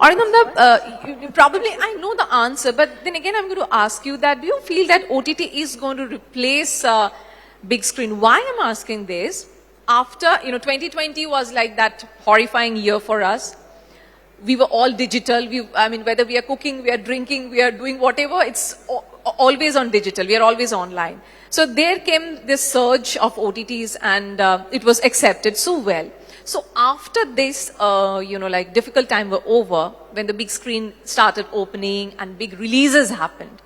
Arindam, probably I know the answer, but then again I'm going to ask you that do you feel that OTT is going to replace big screen? Why I'm asking this? After, 2020 was like that horrifying year for us. We were all digital. Whether we are cooking, we are drinking, we are doing whatever, it's always on digital. We are always online. So there came this surge of OTTs and it was accepted so well. So after this, difficult time were over, when the big screen started opening and big releases happened.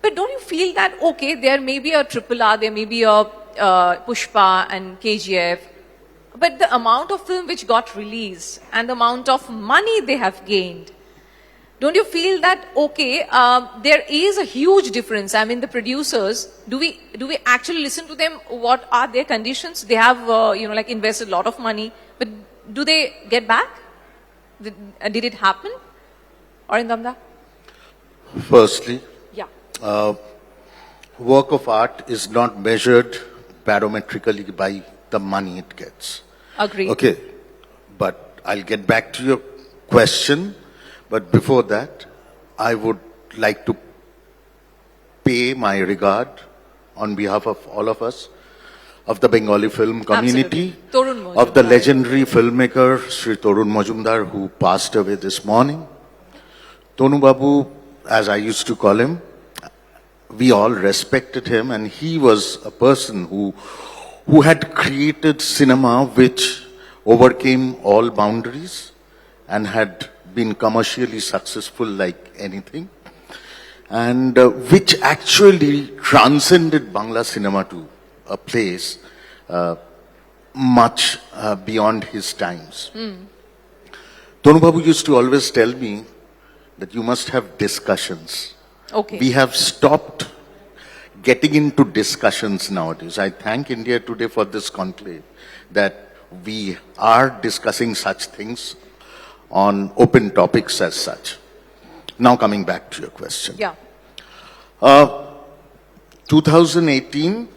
But don't you feel that, okay, there may be a RRR, there may be a Pushpa and KGF, but the amount of film which got released and the amount of money they have gained, don't you feel that, okay, there is a huge difference? I mean, the producers, do we actually listen to them? What are their conditions? They have, invested a lot of money, but do they get back? Did it happen? Arindam? Firstly, yeah. Work of art is not measured barometrically by the money it gets. Agreed. Okay, but I'll get back to your question. But before that, I would like to pay my regard on behalf of all of us, of the Bengali film community, of the legendary filmmaker Sri Torun Majumdar, who passed away this morning. Tonu Babu, as I used to call him, we all respected him, and he was a person who had created cinema which overcame all boundaries and had been commercially successful like anything, and which actually transcended Bangla cinema to a place much beyond his times. Tonu Babu used to always tell me that you must have discussions. Okay. We have stopped getting into discussions nowadays. I thank India Today for this conclave, that we are discussing such things on open topics as such. Now coming back to your question. Yeah. 2018,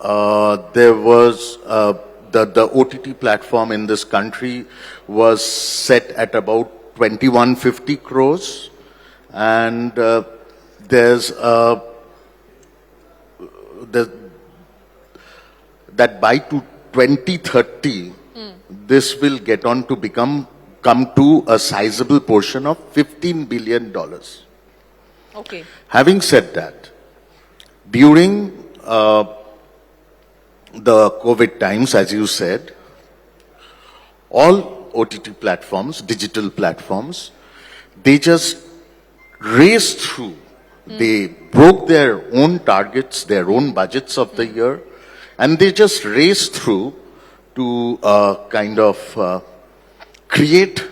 there was the OTT platform in this country was set at about 2150 crores, and there's that by 2030, this will get on to come to a sizable portion of $15 billion. Okay. Having said that, during the COVID times, as you said, all OTT platforms, digital platforms, they just raced through. They broke their own targets, their own budgets of the year, and they just raced through to kind of create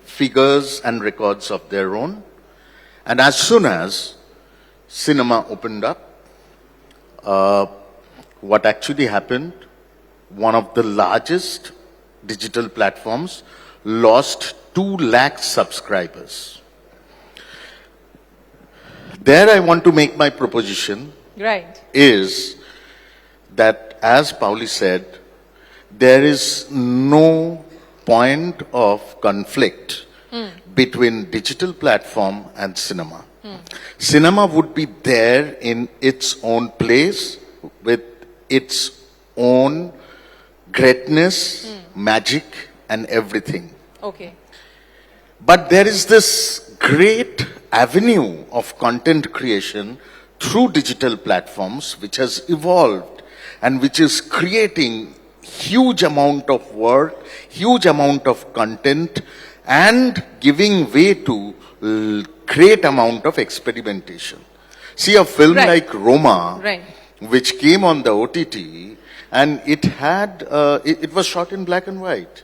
figures and records of their own. And as soon as cinema opened up, what actually happened, one of the largest digital platforms lost 2 lakh subscribers. There I want to make my proposition. Right. Is that, as Paoli said, there is no point of conflict between digital platform and cinema. Cinema would be there in its own place with its own greatness, magic and everything. Okay. But there is this great avenue of content creation through digital platforms which has evolved and which is creating huge amount of work, huge amount of content, and giving way to great amount of experimentation. See, a film like Roma, which came on the OTT, and it had, it was shot in black and white.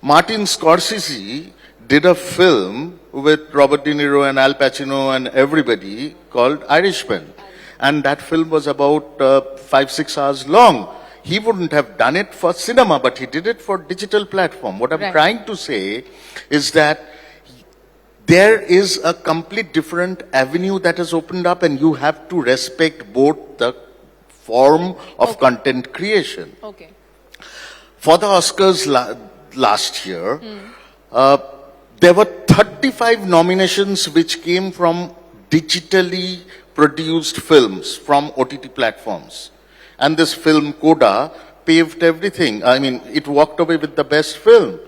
Martin Scorsese did a film with Robert De Niro and Al Pacino and everybody called Irishman. And that film was about 5-6 hours long. He wouldn't have done it for cinema, but he did it for digital platform. What I'm trying to say is that there is a complete different avenue that has opened up, and you have to respect both the form of content creation. Okay. For the Oscars last year, there were 35 nominations which came from digitally produced films from OTT platforms. And this film, Coda, paved everything. I mean, it walked away with the best film.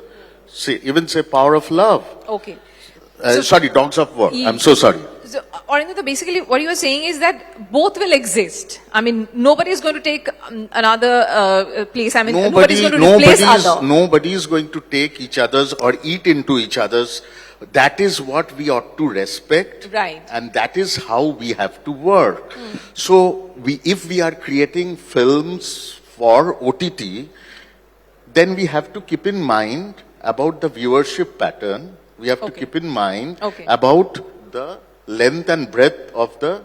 Even say Power of Love. Okay. Sorry, Dogs of War. I'm so sorry. So, Arindam, basically what you are saying is that both will exist. I mean, nobody is going to take another place. I mean, nobody is going to replace other. Nobody is going to take each other's or eat into each other's. That is what we ought to respect. Right. And that is how we have to work. So, if we are creating films for OTT, then we have to keep in mind about the viewership pattern. We have to keep in mind about the length and breadth of the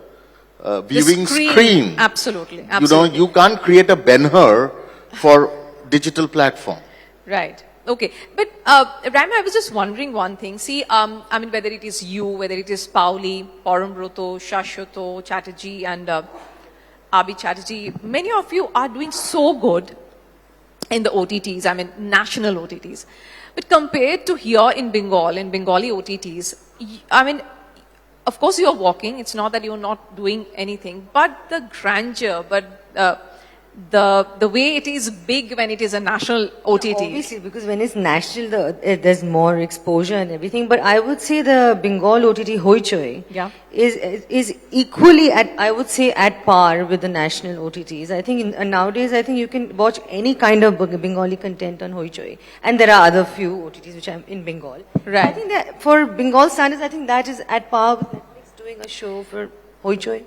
viewing screen. Absolutely. You know, you can't create a Ben-Hur for digital platform. Right. Okay. But, Raima, I was just wondering one thing. See, I mean, whether it is you, whether it is Paoli, Parambrata, Shashwato, Chatterjee, and Abi Chatterjee, many of you are doing so good in the OTTs, I mean, national OTTs. But compared to here in Bengali OTTs, I mean, of course you're walking, it's not that you're not doing anything, but the grandeur, the way it is big when it is a national OTT. Obviously, because when it's national, there's more exposure and everything. But I would say the Bengal OTT Hoichoi is equally I would say at par with the national OTTs. I think nowadays, I think you can watch any kind of Bengali content on Hoichoi. And there are other few OTTs which are in Bengal. Right. I think that for Bengal standards, I think that is at par with Netflix doing a show for Hoichoi.